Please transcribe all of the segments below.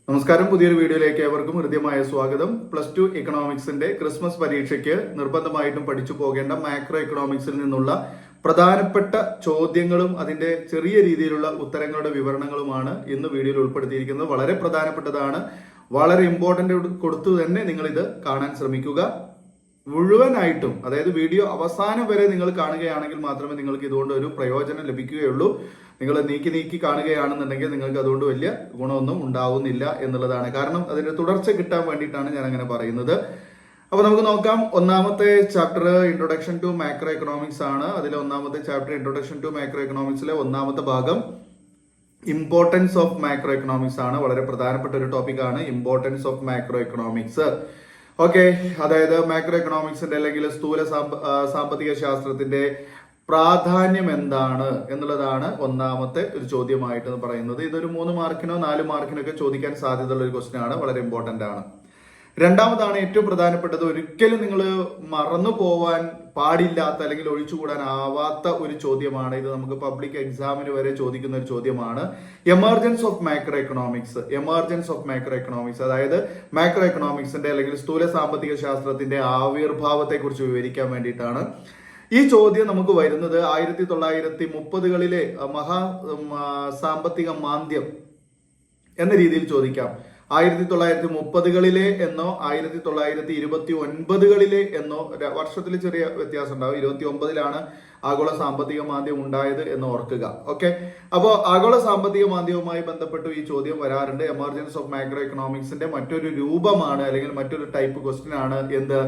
നമസ്കാരം. പുതിയൊരു വീഡിയോയിലേക്ക് ഏവർക്കും ഹൃദ്യമായ സ്വാഗതം. +2 ഇക്കണോമിക്സിന്റെ ക്രിസ്മസ് പരീക്ഷയ്ക്ക് നിർബന്ധമായിട്ടും പഠിച്ചു പോകേണ്ട മാക്രോ എക്കണോമിക്സിൽ നിന്നുള്ള പ്രധാനപ്പെട്ട ചോദ്യങ്ങളും അതിന്റെ ചെറിയ രീതിയിലുള്ള ഉത്തരങ്ങളുടെ വിവരണങ്ങളുമാണ് ഇന്ന് വീഡിയോയിൽ ഉൾപ്പെടുത്തിയിരിക്കുന്നത്. വളരെ പ്രധാനപ്പെട്ടതാണ്, വളരെ ഇമ്പോർട്ടന്റ് കൊടുത്തു തന്നെ നിങ്ങൾ ഇത് കാണാൻ ശ്രമിക്കുക. മുഴുവനായിട്ടും, അതായത് വീഡിയോ അവസാനം വരെ നിങ്ങൾ കാണുകയാണെങ്കിൽ മാത്രമേ നിങ്ങൾക്ക് ഇതുകൊണ്ട് ഒരു പ്രയോജനം ലഭിക്കുകയുള്ളൂ. നിങ്ങൾ നീക്കി കാണുകയാണെന്നുണ്ടെങ്കിൽ നിങ്ങൾക്ക് അതുകൊണ്ട് വലിയ ഗുണമൊന്നും ഉണ്ടാവുന്നില്ല എന്നുള്ളതാണ്. കാരണം അതിന്റെ തുടർച്ച കിട്ടാൻ വേണ്ടിയിട്ടാണ് ഞാൻ അങ്ങനെ പറയുന്നത്. അപ്പൊ നമുക്ക് നോക്കാം. ഒന്നാമത്തെ chapter introduction to macroeconomics ആണ്. അതിലെ ഒന്നാമത്തെ ചാപ്റ്റർ ഇൻട്രൊഡക്ഷൻ ടു മാക്രോ എക്കണോമിക്സിലെ ഒന്നാമത്തെ ഭാഗം ഇമ്പോർട്ടൻസ് ഓഫ് മാക്രോ എക്കണോമിക്സ് ആണ്. വളരെ പ്രധാനപ്പെട്ട ഒരു ടോപ്പിക്കാണ് importance of macro economics. Okay, അതായത് മാക്രോ എക്കണോമിക്സിന്റെ അല്ലെങ്കിൽ സ്ഥൂല സാമ്പത്തിക ശാസ്ത്രത്തിന്റെ പ്രാധാന്യം എന്താണ് എന്നുള്ളതാണ് ഒന്നാമത്തെ ഒരു ചോദ്യമായിട്ട് പറയുന്നത്. ഇതൊരു 3 മാർക്കിനോ 4 മാർക്കിനോ ഒക്കെ ചോദിക്കാൻ സാധ്യതയുള്ള ഒരു ക്വസ്റ്റ്യൻ ആണ്. വളരെ ഇമ്പോർട്ടന്റ് ആണ്. രണ്ടാമതാണ് ഏറ്റവും പ്രധാനപ്പെട്ടത്, ഒരിക്കലും നിങ്ങൾ മറന്നു പോവാൻ പാടില്ലാത്ത അല്ലെങ്കിൽ ഒഴിച്ചുകൂടാനാവാത്ത ഒരു ചോദ്യമാണ് ഇത്. നമുക്ക് പബ്ലിക് എക്സാമിന് വരെ ചോദിക്കുന്ന ഒരു ചോദ്യമാണ്. Emergence of macro economics. Emergence of macro economics, അതായത് മാക്രോ എക്കണോമിക്സിന്റെ അല്ലെങ്കിൽ സ്ഥൂല സാമ്പത്തിക ശാസ്ത്രത്തിന്റെ ആവിർഭാവത്തെ കുറിച്ച് വിവരിക്കാൻ വേണ്ടിയിട്ടാണ് ഈ ചോദ്യം നമുക്ക് വരുന്നത്. 1930കളിലെ സാമ്പത്തിക മാന്ദ്യം എന്ന രീതിയിൽ ചോദിക്കാം. 1930കളിലെ എന്നോ 1929കളിലെ എന്നോ വർഷത്തിൽ ചെറിയ വ്യത്യാസം ഉണ്ടാവും. 29ലാണ് ആഗോള സാമ്പത്തിക മാന്ദ്യം ഉണ്ടായത് എന്ന് ഓർക്കുക. ഓക്കെ, അപ്പോൾ ആഗോള സാമ്പത്തിക മാന്ദ്യവുമായി ബന്ധപ്പെട്ട് ഈ ചോദ്യം വരാറുണ്ട്. എമർജൻസ് ഓഫ് മാക്രോ എക്കണോമിക്സിന്റെ മറ്റൊരു രൂപമാണ് അല്ലെങ്കിൽ മറ്റൊരു ടൈപ്പ് ക്വസ്റ്റ്യൻ ആണ് എന്ത്,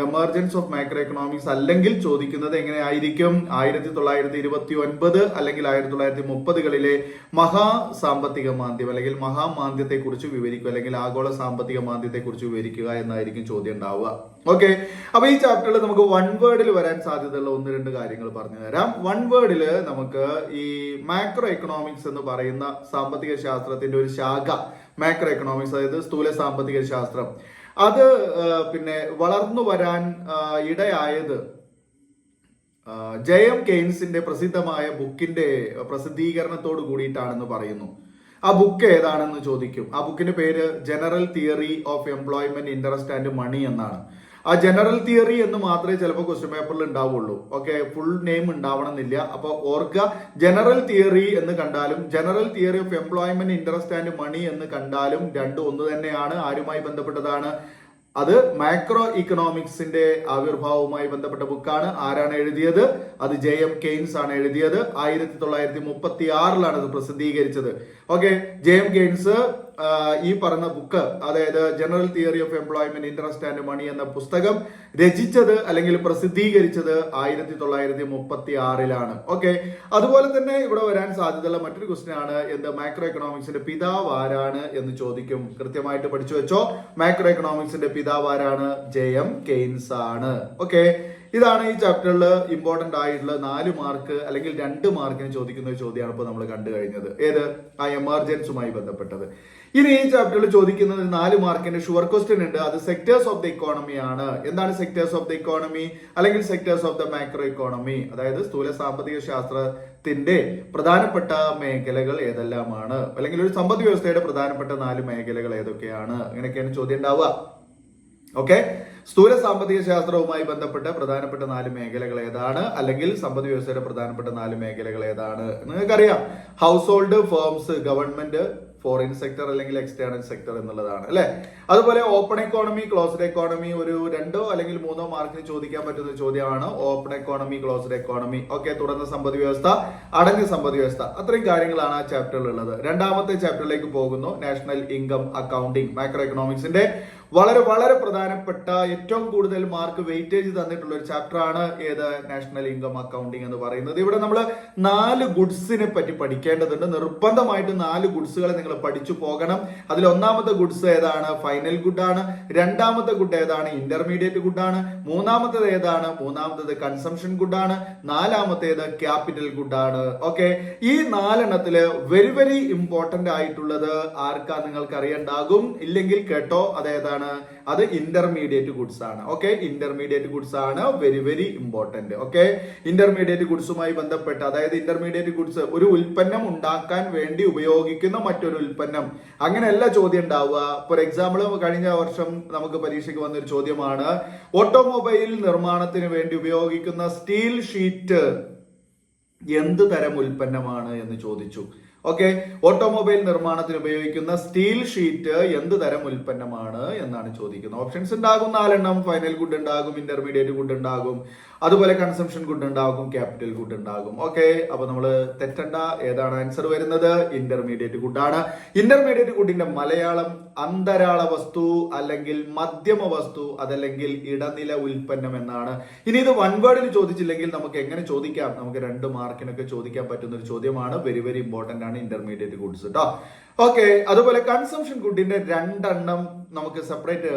എമർജൻസ് ഓഫ് മാക്രോ എക്കണോമിക്സ്. അല്ലെങ്കിൽ ചോദിക്കുന്നത് എങ്ങനെയായിരിക്കും, 1929 അല്ലെങ്കിൽ 1930കളിലെ മഹാസാമ്പത്തിക മാന്ദ്യം അല്ലെങ്കിൽ മഹാമാന്ദ്യത്തെ കുറിച്ച് വിവരിക്കുക, അല്ലെങ്കിൽ ആഗോള സാമ്പത്തിക മാന്ദ്യത്തെ കുറിച്ച് വിവരിക്കുക എന്നായിരിക്കും ചോദ്യം ഉണ്ടാവുക. ഓക്കെ, അപ്പൊ ഈ ചാപ്റ്ററിൽ നമുക്ക് 1 വേർഡിൽ വരാൻ സാധ്യതയുള്ള 1-2 കാര്യങ്ങൾ പറഞ്ഞു തരാം. 1 വേർഡിൽ നമുക്ക് ഈ മാക്രോ എക്കണോമിക്സ് എന്ന് പറയുന്ന സാമ്പത്തിക ശാസ്ത്രത്തിന്റെ ഒരു ശാഖ, മാക്രോ എക്കണോമിക്സ് അതായത് സ്ഥൂല സാമ്പത്തിക ശാസ്ത്രം, അത് പിന്നെ വളർന്നു വരാൻ ഇടയായത് ജെഎം കെയ്ൻസിന്റെ പ്രസിദ്ധമായ ബുക്കിന്റെ പ്രസിദ്ധീകരണത്തോട് കൂടിയിട്ടാണെന്ന് പറയുന്നു. ആ ബുക്ക് ഏതാണെന്ന് ചോദിക്കും. ആ ബുക്കിന്റെ പേര് general theory of employment, interest and money എന്നാണ്. ആ ജനറൽ തിയറി എന്ന് മാത്രമേ ചിലപ്പോൾ ക്വസ്റ്റ്യൻ പേപ്പറിൽ ഉണ്ടാവുള്ളൂ. ഓക്കെ, ഫുൾ നെയിം ഉണ്ടാവണമെന്നില്ല. അപ്പൊ ഓർക്കുക, ജനറൽ തിയറി എന്ന് കണ്ടാലും general theory of employment, interest and money എന്ന് കണ്ടാലും രണ്ടും ഒന്ന് തന്നെയാണ്. ആരുമായി ബന്ധപ്പെട്ടതാണ്? അത് മാക്രോ ഇക്കണോമിക്സിന്റെ ആവിർഭാവവുമായി ബന്ധപ്പെട്ട ബുക്കാണ്. ആരാണ് എഴുതിയത്? അത് ജെഎം കെയ്ൻസ് ആണ് എഴുതിയത്. 1936ലാണ് അത് പ്രസിദ്ധീകരിച്ചത്. ഓക്കെ, ജെഎം കെയ്ൻസ് ഈ പറഞ്ഞ ബുക്ക്, അതായത് general theory of employment, interest and money എന്ന പുസ്തകം രചിച്ചത് അല്ലെങ്കിൽ പ്രസിദ്ധീകരിച്ചത് 1936ലാണ്. ഓക്കെ, അതുപോലെ തന്നെ ഇവിടെ വരാൻ സാധ്യതയുള്ള മറ്റൊരു ക്വസ്റ്റ്യൻ ആണ് എന്ത്, മാക്രോ എക്കണോമിക്സിന്റെ പിതാവ് ആരാണ് എന്ന് ചോദിക്കും. കൃത്യമായിട്ട് പഠിച്ചു വെച്ചോ, മാക്രോ എക്കണോമിക്സിന്റെ പിതാവ് ആരാണ്? ജെഎം കെയ്ൻസ് ആണ്. ഓക്കെ, ഇതാണ് ഈ ചാപ്റ്ററിൽ ഇമ്പോർട്ടന്റ് ആയിട്ടുള്ള 4 മാർക്ക് അല്ലെങ്കിൽ 2 മാർക്കിന് ചോദിക്കുന്ന ഒരു ചോദ്യമാണ് ഇപ്പോൾ നമ്മൾ കണ്ടു കഴിഞ്ഞത്. ഏത്? ആ എമർജൻസുമായി ബന്ധപ്പെട്ടത്. ഇനി ഈ ചാപ്റ്ററിൽ ചോദിക്കുന്നത് 4 മാർക്കിന്റെ ഷുവർ ക്വസ്റ്റ്യൻ ഉണ്ട്. അത് സെക്ടേഴ്സ് ഓഫ് ദ ഇക്കോണമി ആണ്. എന്താണ് സെക്ടേഴ്സ് ഓഫ് ദ ഇക്കോണമി അല്ലെങ്കിൽ sectors of the macro economy? അതായത് സ്ഥൂല സാമ്പത്തിക ശാസ്ത്രത്തിന്റെ പ്രധാനപ്പെട്ട മേഖലകൾ ഏതെല്ലാമാണ്, അല്ലെങ്കിൽ ഒരു സമ്പദ് വ്യവസ്ഥയുടെ പ്രധാനപ്പെട്ട 4 മേഖലകൾ ഏതൊക്കെയാണ്? അങ്ങനെയൊക്കെയാണ് ചോദ്യം ഉണ്ടാവുക. ഓക്കെ, സ്ഥൂല സാമ്പത്തിക ശാസ്ത്രവുമായി ബന്ധപ്പെട്ട പ്രധാനപ്പെട്ട 4 മേഖലകൾ ഏതാണ്, അല്ലെങ്കിൽ സമ്പദ് വ്യവസ്ഥയുടെ പ്രധാനപ്പെട്ട 4 മേഖലകൾ ഏതാണ്? നിങ്ങൾക്കറിയാം, house hold, firms, government, foreign sector അല്ലെങ്കിൽ എക്സ്റ്റേണൽ സെക്ടർ എന്നുള്ളതാണ് അല്ലെ. അതുപോലെ ഓപ്പൺ എക്കോണമി, ക്ലോസ്ഡ് എക്കോണമി, ഒരു 2 അല്ലെങ്കിൽ 3 മാർക്കിന് ചോദിക്കാൻ പറ്റുന്ന ചോദ്യമാണ് open economy, closed economy. Okay, തുറന്ന സമ്പദ് വ്യവസ്ഥ, അടഞ്ഞ സമ്പദ് വ്യവസ്ഥ, അത്രയും കാര്യങ്ങളാണ് ആ ചാപ്റ്ററിൽ ഉള്ളത്. രണ്ടാമത്തെ ചാപ്റ്ററിലേക്ക് പോകുന്നു, നാഷണൽ ഇൻകം അക്കൗണ്ടിങ്. മാക്രോ എക്കണോമിക്സിന്റെ വളരെ വളരെ പ്രധാനപ്പെട്ട ഏറ്റവും കൂടുതൽ മാർക്ക് വെയിറ്റേജ് തന്നിട്ടുള്ള ഒരു ചാപ്റ്റർ ആണ് ഏത്, നാഷണൽ ഇൻകം അക്കൗണ്ടിങ് എന്ന് പറയുന്നത്. ഇവിടെ നമ്മൾ 4 ഗുഡ്സിനെ പറ്റി പഠിക്കേണ്ടതുണ്ട്. നിർബന്ധമായിട്ട് 4 ഗുഡ്സുകളെ നിങ്ങൾ പഠിച്ചു പോകണം. അതിൽ ഒന്നാമത്തെ ഗുഡ്സ് ഏതാണ്? ഫൈനൽ ഗുഡ് ആണ്. രണ്ടാമത്തെ ഗുഡ് ഏതാണ്? ഇന്റർമീഡിയറ്റ് ഗുഡ് ആണ്. മൂന്നാമത്തേത് ഏതാണ്? മൂന്നാമത്തേത് കൺസംഷൻ ഗുഡ് ആണ്. നാലാമത്തേത് ക്യാപിറ്റൽ ഗുഡ് ആണ്. ഓക്കെ, ഈ 4 വെരി വെരി ഇമ്പോർട്ടന്റ് ആയിട്ടുള്ളത് ആർക്കാ നിങ്ങൾക്ക് അറിയണ്ടാകും. ഇല്ലെങ്കിൽ കേട്ടോ, അതേതാണ്? ഏതാണ്? അത് ഇന്റർമീഡിയറ്റ് ഗുഡ്സ് ആണ്. ഓക്കെ, ഇന്റർമീഡിയറ്റ് ഗുഡ്സ് ആണ് very very important. Okay, intermediate ഗുഡ്സുമായി ബന്ധപ്പെട്ട്, അതായത് ഇന്റർമീഡിയറ്റ് ഗുഡ്സ് ഒരു ഉൽപ്പന്നം ഉണ്ടാക്കാൻ വേണ്ടി ഉപയോഗിക്കുന്ന മറ്റൊരു ഉൽപ്പന്നം, അങ്ങനെയല്ല ചോദ്യം ഉണ്ടാവുക. ഫോർ എക്സാമ്പിൾ, കഴിഞ്ഞ വർഷം നമുക്ക് പരീക്ഷയ്ക്ക് വന്നൊരു ചോദ്യമാണ്, ഓട്ടോമൊബൈൽ നിർമ്മാണത്തിന് വേണ്ടി ഉപയോഗിക്കുന്ന സ്റ്റീൽ ഷീറ്റ് എന്ത് തരം ഉൽപ്പന്നമാണ് എന്ന് ചോദിച്ചു. ഓക്കെ, ഓട്ടോമൊബൈൽ നിർമ്മാണത്തിന് ഉപയോഗിക്കുന്ന സ്റ്റീൽ ഷീറ്റ് എന്ത് തരം ഉൽപ്പന്നമാണ് എന്നാണ് ചോദിക്കുന്നത്. ഓപ്ഷൻസ് ഉണ്ടാകും 4 എണ്ണം. ഫൈനൽ ഗുഡ് ഉണ്ടാകും, ഇന്റർമീഡിയറ്റ് ഗുഡ് ഉണ്ടാകും, അതുപോലെ കൺസംഷൻ ഗുഡ് ഉണ്ടാകും, ക്യാപിറ്റൽ ഗുഡ് ഉണ്ടാകും. ഓക്കെ, അപ്പൊ നമ്മൾ തെറ്റണ്ട. ഏതാണ് ആൻസർ വരുന്നത്? ഇന്റർമീഡിയറ്റ് ഗുഡ് ആണ്. ഇന്റർമീഡിയറ്റ് ഗുഡിന്റെ മലയാളം അന്തരാള വസ്തു, അല്ലെങ്കിൽ മധ്യമ വസ്തു, അതല്ലെങ്കിൽ ഇടനില ഉൽപ്പന്നം എന്നാണ്. ഇനി ഇത് വൺ വേർഡിൽ ചോദിച്ചില്ലെങ്കിൽ നമുക്ക് എങ്ങനെ ചോദിക്കാം? നമുക്ക് 2 മാർക്കിനൊക്കെ ചോദിക്കാൻ പറ്റുന്ന ഒരു ചോദ്യമാണ്. വെരി വെരി ഇമ്പോർട്ടന്റ് ആണ് ഇന്റർമീഡിയറ്റ് ഗുഡ്സ് കേട്ടോ. ഓക്കെ, അതുപോലെ കൺസംഷൻ ഗുഡിന്റെ 2 എണ്ണം നമുക്ക് സെപ്പറേറ്റ്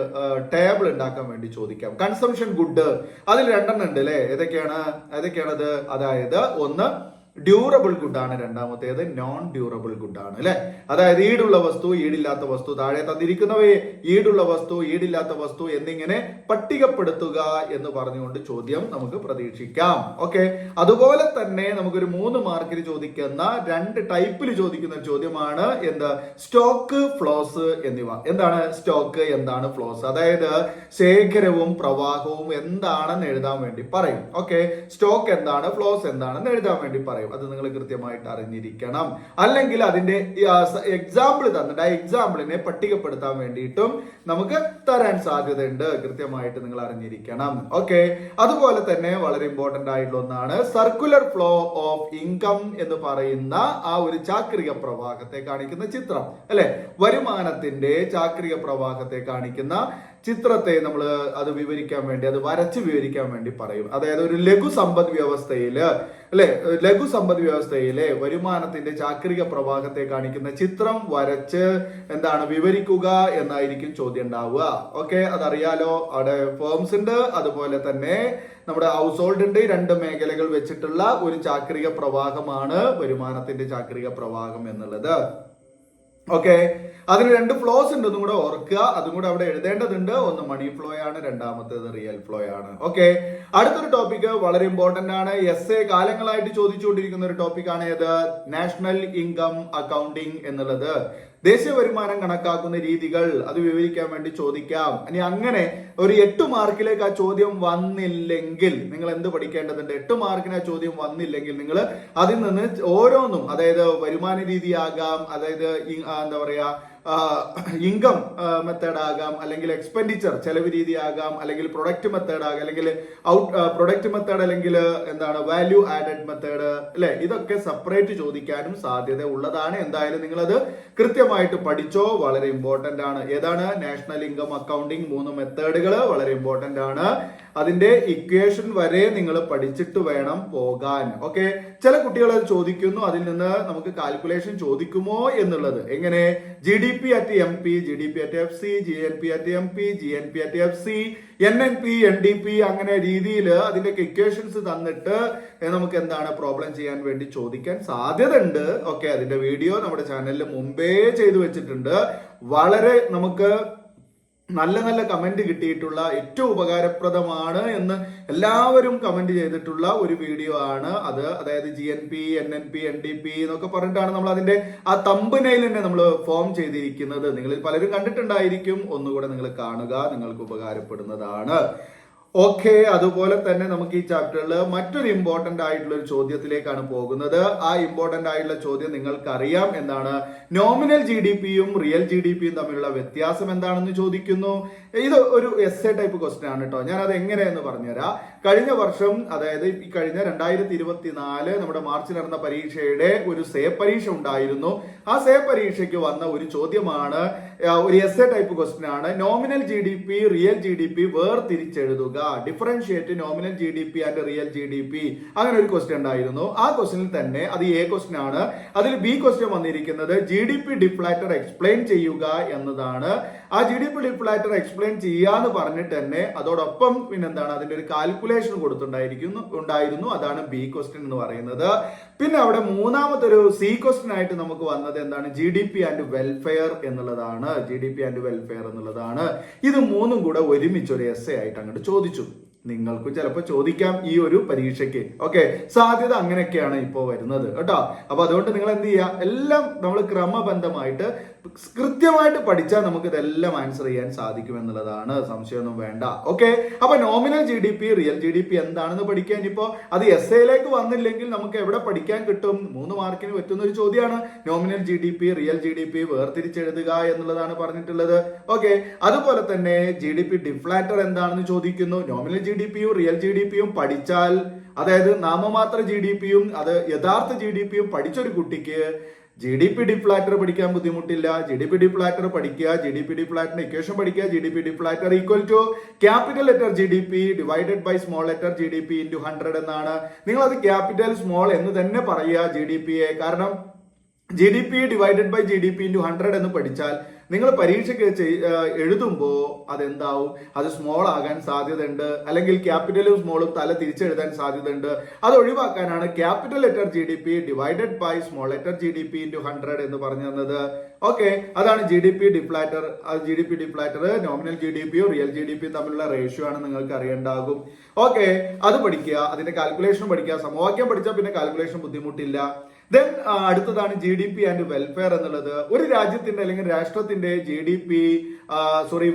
ടേബിൾ ഉണ്ടാക്കാൻ വേണ്ടി ചോദിക്കാം. കൺസംഷൻ ഗുഡ് അതിൽ 2 എണ്ണം ഉണ്ട് അല്ലെ? ഏതൊക്കെയാണത്? അതായത് ഒന്ന് ഡ്യൂറബിൾ ഗുഡ് ആണ്, രണ്ടാമത്തേത് നോൺ ഡ്യൂറബിൾ ഗുഡ് ആണ് അല്ലെ? അതായത് ഈടുള്ള വസ്തു, ഈടില്ലാത്ത വസ്തു, താഴെ തന്നിരിക്കുന്നവയെ ഈടുള്ള വസ്തു, ഈടില്ലാത്ത വസ്തു എന്നിങ്ങനെ പട്ടികപ്പെടുത്തുക എന്ന് പറഞ്ഞുകൊണ്ട് ചോദ്യം നമുക്ക് പ്രതീക്ഷിക്കാം. ഓക്കെ, അതുപോലെ തന്നെ നമുക്കൊരു 3 മാർക്കിന് ചോദിക്കുന്ന 2 ടൈപ്പിൽ ചോദിക്കുന്ന ചോദ്യമാണ് എന്ത്? സ്റ്റോക്ക്, ഫ്ലോസ് എന്നിവ. എന്താണ് സ്റ്റോക്ക്, എന്താണ് ഫ്ലോസ്? അതായത് ശേഖരവും പ്രവാഹവും എന്താണെന്ന് എഴുതാൻ വേണ്ടി പറയും. ഓക്കെ, സ്റ്റോക്ക് എന്താണ്, ഫ്ലോസ് എന്താണെന്ന് എഴുതാൻ വേണ്ടി പറയും. അത് നിങ്ങൾ കൃത്യമായിട്ട് അറിഞ്ഞിരിക്കണം. അല്ലെങ്കിൽ അതിന്റെ എക്സാമ്പിൾ തന്നിട്ട് ആ എക്സാമ്പിളിനെ പട്ടികപ്പെടുത്താൻ വേണ്ടിയിട്ടും നമുക്ക് തരാൻ സാധ്യതയുണ്ട്. കൃത്യമായിട്ട് നിങ്ങൾ അറിഞ്ഞിരിക്കണം. ഓക്കെ, അതുപോലെ തന്നെ വളരെ ഇമ്പോർട്ടന്റ് ആയിട്ടുള്ള ഒന്നാണ് സർക്കുലർ ഫ്ലോ ഓഫ് ഇൻകം എന്ന് പറയുന്ന ആ ഒരു ചാക്രിക പ്രവാഹത്തെ കാണിക്കുന്ന ചിത്രം അല്ലെ? വരുമാനത്തിന്റെ ചാക്രിക പ്രവാഹത്തെ കാണിക്കുന്ന ചിത്രത്തെ നമ്മൾ അത് വിവരിക്കാൻ വേണ്ടി, അത് വരച്ച് വിവരിക്കാൻ വേണ്ടി പറയും. അതായത് ഒരു ലഘു സമ്പദ് വ്യവസ്ഥയില് അല്ലെ, ലഘു സമ്പദ് വ്യവസ്ഥയിലെ വരുമാനത്തിന്റെ ചാക്രിക പ്രവാഹത്തെ കാണിക്കുന്ന ചിത്രം വരച്ച് എന്താണ് വിവരിക്കുക എന്നായിരിക്കും ചോദ്യം ഉണ്ടാവുക. ഓക്കെ, അതറിയാലോ. അവിടെ ഫേംസ് ഉണ്ട്, അതുപോലെ തന്നെ നമ്മുടെ ഹൗസ് ഹോൾഡ് ഉണ്ട്. 2 മേഖലകൾ വെച്ചിട്ടുള്ള ഒരു ചാക്രിക പ്രവാഹമാണ് വരുമാനത്തിന്റെ ചാക്രിക പ്രവാഹം എന്നുള്ളത്. ഓക്കെ, അതിന് 2 ഫ്ലോസ് ഉണ്ട്, ഒന്നും കൂടെ ഓർക്കുക. അതും കൂടെ അവിടെ എഴുതേണ്ടതുണ്ട്. ഒന്ന് മണി ഫ്ലോ ആണ്, രണ്ടാമത്തേത് റിയൽ ഫ്ലോ ആണ്. ഓക്കെ, അടുത്തൊരു ടോപ്പിക് വളരെ ഇമ്പോർട്ടന്റ് ആണ്. എസ്എ കാലങ്ങളായിട്ട് ചോദിച്ചുകൊണ്ടിരിക്കുന്ന ഒരു ടോപ്പിക് ആണ് ഏത്? നാഷണൽ ഇൻകം അക്കൗണ്ടിങ് എന്നുള്ളത്. ദേശീയ വരുമാനം കണക്കാക്കുന്ന രീതികൾ അത് വിവരിക്കാൻ വേണ്ടി ചോദിക്കാം. ഇനി അങ്ങനെ ഒരു 8 മാർക്കിലേക്ക് ആ ചോദ്യം വന്നില്ലെങ്കിൽ നിങ്ങൾ എന്ത് പഠിക്കേണ്ടതുണ്ട്? 8 മാർക്കിന് ആ ചോദ്യം വന്നില്ലെങ്കിൽ നിങ്ങൾ അതിൽ നിന്ന് ഓരോന്നും, അതായത് വരുമാന രീതിയാകാം, അതായത് എന്താ പറയാ ഇൻകം മെത്തേഡ് ആകാം, അല്ലെങ്കിൽ എക്സ്പെൻഡിച്ചർ ചെലവ് രീതി ആകാം, അല്ലെങ്കിൽ പ്രൊഡക്റ്റ് മെത്തേഡ് ആകാം, അല്ലെങ്കിൽ പ്രൊഡക്റ്റ് മെത്തേഡ്, അല്ലെങ്കിൽ എന്താണ് വാല്യൂ ആഡഡ് മെത്തേഡ് അല്ലെ? ഇതൊക്കെ സെപ്പറേറ്റ് ചോദിക്കാനും സാധ്യത ഉള്ളതാണ്. എന്തായാലും നിങ്ങളത് കൃത്യമായിട്ട് പഠിച്ചോ, വളരെ ഇമ്പോർട്ടന്റ് ആണ്. ഏതാണ്? നാഷണൽ ഇൻകം അക്കൗണ്ടിങ് 3 മെത്തേഡുകൾ വളരെ ഇമ്പോർട്ടന്റ് ആണ്. അതിന്റെ ഇക്വേഷൻ വരെ നിങ്ങൾ പഠിച്ചിട്ട് വേണം പോകാൻ. ഓക്കെ, ചില കുട്ടികൾ അത് ചോദിക്കുന്നു, അതിൽ നിന്ന് നമുക്ക് കാൽക്കുലേഷൻ ചോദിക്കുമോ എന്നുള്ളത്. എങ്ങനെ? GDP at MP, GDP at FC, GNP at MP, GNP at FC, NNP, NDP അങ്ങനെ രീതിയിൽ അതിന്റെ ഇക്വേഷൻസ് തന്നിട്ട് നമുക്ക് എന്താണ് പ്രോബ്ലം ചെയ്യാൻ വേണ്ടി ചോദിക്കാൻ സാധ്യത ഉണ്ട്. ഓക്കെ, അതിന്റെ വീഡിയോ നമ്മുടെ ചാനലിൽ മുമ്പേ ചെയ്തു വെച്ചിട്ടുണ്ട്. വളരെ നമുക്ക് നല്ല നല്ല കമന്റ് കിട്ടിയിട്ടുള്ള, ഏറ്റവും ഉപകാരപ്രദമാണ് എന്ന് എല്ലാവരും കമന്റ് ചെയ്തിട്ടുള്ള ഒരു വീഡിയോ ആണ് അത്. അതായത് GNP, NNP, NDP എന്നൊക്കെ പറഞ്ഞിട്ടാണ് നമ്മൾ അതിന്റെ ആ തമ്പനെയിൽ തന്നെ നമ്മൾ ഫോം ചെയ്തിരിക്കുന്നത്. നിങ്ങളിൽ പലരും കണ്ടിട്ടുണ്ടായിരിക്കും. ഒന്നുകൂടെ നിങ്ങൾ കാണുക, നിങ്ങൾക്ക് ഉപകാരപ്പെടുന്നതാണ്. ഓക്കെ, അതുപോലെ തന്നെ നമുക്ക് ഈ ചാപ്റ്ററിൽ മറ്റൊരു ഇമ്പോർട്ടന്റ് ആയിട്ടുള്ള ഒരു ചോദ്യത്തിലേക്കാണ് പോകുന്നത്. ആ ഇമ്പോർട്ടന്റ് ആയിട്ടുള്ള ചോദ്യം നിങ്ങൾക്കറിയാം എന്താണ്? നോമിനൽ GDPയും റിയൽ GDPയും തമ്മിലുള്ള വ്യത്യാസം എന്താണെന്ന് ചോദിക്കുന്നു. ഇത് ഒരു എസ്എ ടൈപ്പ് ക്വസ്റ്റ്യൻ ആണ് കേട്ടോ. ഞാൻ അത് എങ്ങനെയെന്ന് പറഞ്ഞുതരാം. കഴിഞ്ഞ വർഷം, അതായത് ഈ കഴിഞ്ഞ 2024 നമ്മുടെ മാർച്ചിൽ നടന്ന പരീക്ഷയുടെ ഒരു സേ പരീക്ഷ ഉണ്ടായിരുന്നു. ആ സേ പരീക്ഷയ്ക്ക് വന്ന ഒരു ചോദ്യമാണ്, ഒരു എസ്എ ടൈപ്പ് ക്വസ്റ്റ്യൻ ആണ്. നോമിനൽ GDP, റിയൽ GDP വേർതിരിച്ചെഴുതുക. Differentiate nominal GDP and real GDP, അങ്ങനെ ഒരു ക്വസ്റ്റ്യൻ ഉണ്ടായിരുന്നു. ആ ക്വസ്റ്റ്യനിൽ തന്നെ അത് A ക്വസ്റ്റ്യൻ ആണ്. അതിൽ B ക്വസ്റ്റ്യൻ വന്നിരിക്കുന്നത് GDP ഡിഫ്ലാറ്റർ എക്സ്പ്ലെയിൻ ചെയ്യുക എന്നതാണ്. ആ GDP ഡിഫ്ലാറ്റർ എക്സ്പ്ലെയിൻ ചെയ്യാന്ന് പറഞ്ഞിട്ട് തന്നെ അതോടൊപ്പം പിന്നെന്താണ് അതിന്റെ ഒരു കാൽക്കുലേഷൻ ഉണ്ടായിരുന്നു. അതാണ് B ക്വസ്റ്റ്യൻ എന്ന് പറയുന്നത്. പിന്നെ അവിടെ മൂന്നാമത്തെ ഒരു C ക്വസ്റ്റ്യൻ ആയിട്ട് നമുക്ക് വന്നത് എന്താണ്? GDP ആൻഡ് വെൽഫെയർ എന്നുള്ളതാണ്. GDP ആൻഡ് വെൽഫെയർ എന്നുള്ളതാണ്. ഇത് മൂന്നും കൂടെ ഒരുമിച്ച് ഒരു എസ്സേ ആയിട്ട് അങ്ങോട്ട് ചോദിച്ചു. നിങ്ങൾക്കും ചിലപ്പോൾ ചോദിക്കാം ഈ ഒരു പരീക്ഷയ്ക്ക്. ഓക്കെ, സാധ്യത അങ്ങനെയൊക്കെയാണ് ഇപ്പോൾ വരുന്നത് കേട്ടോ. അപ്പൊ അതുകൊണ്ട് നിങ്ങൾ എന്ത് ചെയ്യുക, എല്ലാം നമ്മൾ ക്രമബന്ധമായിട്ട് കൃത്യമായിട്ട് പഠിച്ചാൽ നമുക്ക് ഇതെല്ലാം ആൻസർ ചെയ്യാൻ സാധിക്കും എന്നുള്ളതാണ്, സംശയമൊന്നും വേണ്ട. ഓക്കെ, അപ്പൊ നോമിനൽ GDP റിയൽ GDP എന്താണെന്ന് പഠിക്കാൻ ഇപ്പോ അത് എസ്സേയിലേക്ക് വന്നില്ലെങ്കിൽ നമുക്ക് എവിടെ പഠിക്കാൻ കിട്ടും? 3 മാർക്കിന് പറ്റുന്ന ഒരു ചോദ്യമാണ്. നോമിനൽ GDP റിയൽ GDP വേർതിരിച്ചെഴുതുക എന്നുള്ളതാണ് പറഞ്ഞിട്ടുള്ളത്. ഓക്കെ, അതുപോലെ തന്നെ GDP ഡിഫ്ലാറ്റർ എന്താണെന്ന് ചോദിക്കുന്നു. നോമിനൽ GDPയും റിയൽ GDPയും പഠിച്ചാൽ, അതായത് നാമമാത്ര GDPയും അത് യഥാർത്ഥ GDPയും പഠിച്ചൊരു കുട്ടിക്ക് GDP ഡിഫ്ലാറ്റർ പഠിക്കാൻ ബുദ്ധിമുട്ടില്ല. GDP ഡിഫ്ലാറ്റർ പഠിക്കുക, GDP ഡിഫ്ലാറ്ററിന്റെ ഇക്വേഷൻ പഠിക്കുക. GDP deflator equal to capital letter GDP divided by small letter GDP into 100 എന്നാണ്. നിങ്ങൾ അത് ക്യാപിറ്റൽ സ്മോൾ എന്ന് തന്നെ പറയുക GDPയെ. കാരണം GDP divided by GDP into 100 എന്ന് പഠിച്ചാൽ നിങ്ങൾ പരീക്ഷയ്ക്ക് എഴുതുമ്പോൾ അതെന്താവും? അത് സ്മോൾ ആകാൻ സാധ്യതയുണ്ട്, അല്ലെങ്കിൽ ക്യാപിറ്റലും സ്മോളും തല തിരിച്ചെഴുതാൻ സാധ്യതയുണ്ട്. അത് ഒഴിവാക്കാനാണ് capital letter GDP divided by small letter GDP into 100 എന്ന് പറഞ്ഞു തന്നത്. ഓക്കെ, അതാണ് GDP deflator. GDP deflator nominal GDPയും റിയൽ GDPയും തമ്മിലുള്ള റേഷ്യോ ആണ് നിങ്ങൾക്ക് അറിയേണ്ടാകും. ഓക്കെ, അത് പഠിക്കുക, അതിന്റെ കാൽക്കുലേഷൻ പഠിക്കുക. സമവാക്യം പഠിച്ചാൽ പിന്നെ കാൽക്കുലേഷൻ ബുദ്ധിമുട്ടില്ല. ദെൻ അടുത്തതാണ് GDP ആൻഡ് വെൽഫെയർ എന്നുള്ളത്. ഒരു രാജ്യത്തിന്റെ അല്ലെങ്കിൽ രാഷ്ട്രത്തിന്റെ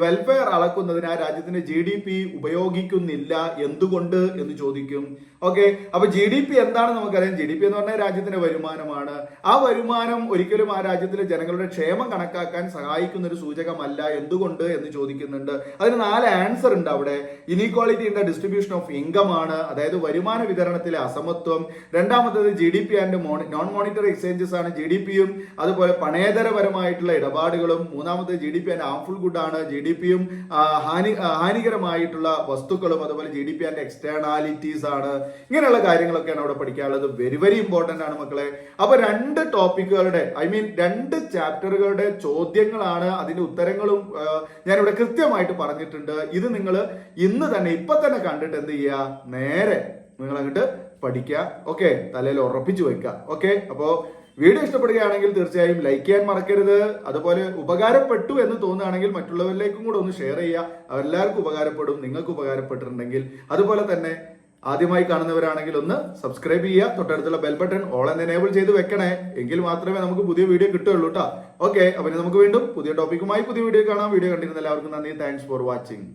വെൽഫെയർ അളക്കുന്നതിന് ആ രാജ്യത്തിന്റെ GDP ഉപയോഗിക്കുന്നില്ല, എന്തുകൊണ്ട് എന്ന് ചോദിക്കും. ഓക്കെ, അപ്പൊ GDP എന്താണെന്ന് നമുക്കറിയാം. GDP എന്ന് പറഞ്ഞാൽ രാജ്യത്തിന്റെ വരുമാനമാണ്. ആ വരുമാനം ഒരിക്കലും ആ രാജ്യത്തിലെ ജനങ്ങളുടെ ക്ഷേമം കണക്കാക്കാൻ സഹായിക്കുന്ന ഒരു സൂചകമല്ല, എന്തുകൊണ്ട് എന്ന് ചോദിക്കുന്നുണ്ട്. അതിന് 4 ആൻസർ ഉണ്ട് അവിടെ. Inequality in the distribution of income ആണ്, അതായത് വരുമാന വിതരണത്തിലെ അസമത്വം. രണ്ടാമത്തേത് GDP and non monetary exchanges ആണ്, GDPയും അതുപോലെ പണേതരപരമായിട്ടുള്ള ഇടപാടുകളും. മൂന്നാമത്തെ GDP ആൻഡ് ഹാർംഫുൾ ഗുഡ് ആണ്, GDPയും ഹാനികരമായിട്ടുള്ള വസ്തുക്കളും. അതുപോലെ GDP ആൻഡ് എക്സ്റ്റേണാലിറ്റീസ് ആണ്. ഇങ്ങനെയുള്ള കാര്യങ്ങളൊക്കെയാണ് അവിടെ പഠിക്കാനുള്ളത്. വെരി വെരി ഇമ്പോർട്ടന്റ് ആണ് മക്കളെ. അപ്പൊ 2 ടോപ്പിക്കുകളുടെ 2 ചാപ്റ്ററുകളുടെ ചോദ്യങ്ങളാണ്, അതിന്റെ ഉത്തരങ്ങളും ഞാനിവിടെ കൃത്യമായിട്ട് പറഞ്ഞിട്ടുണ്ട്. ഇത് നിങ്ങൾ ഇന്ന് തന്നെ ഇപ്പൊ തന്നെ കണ്ടിട്ട് എന്ത് ചെയ്യുക, നേരെ നിങ്ങൾ അങ്ങോട്ട് പഠിക്കുക. ഓക്കെ, തലയിൽ ഉറപ്പിച്ചു വെക്കുക. ഓക്കെ, അപ്പോ വീഡിയോ ഇഷ്ടപ്പെടുകയാണെങ്കിൽ തീർച്ചയായും ലൈക്ക് ചെയ്യാൻ മറക്കരുത്. അതുപോലെ ഉപകാരപ്പെട്ടു എന്ന് തോന്നുകയാണെങ്കിൽ മറ്റുള്ളവരിലേക്കും കൂടെ ഒന്ന് ഷെയർ ചെയ്യുക. എല്ലാവർക്കും ഉപകാരപ്പെടും, നിങ്ങൾക്ക് ഉപകാരപ്പെട്ടിട്ടുണ്ടെങ്കിൽ. അതുപോലെ തന്നെ ആദ്യമായി കാണുന്നവരാണെങ്കിൽ ഒന്ന് സബ്സ്ക്രൈബ് ചെയ്യുക. തൊട്ടടുത്തുള്ള ബെൽ ബട്ടൺ ഓൾ എന്ന് എനേബിൾ ചെയ്ത് വെക്കണേ. എങ്കിൽ മാത്രമേ നമുക്ക് പുതിയ വീഡിയോ കിട്ടുകയുള്ളൂ കേട്ടോ. ഓക്കെ, അപ്പൊ നമുക്ക് വീണ്ടും പുതിയ ടോപ്പിക്കുമായി പുതിയ വീഡിയോ കാണാം. വീഡിയോ കണ്ടിരുന്ന എല്ലാവർക്കും നന്ദി. Thanks for watching.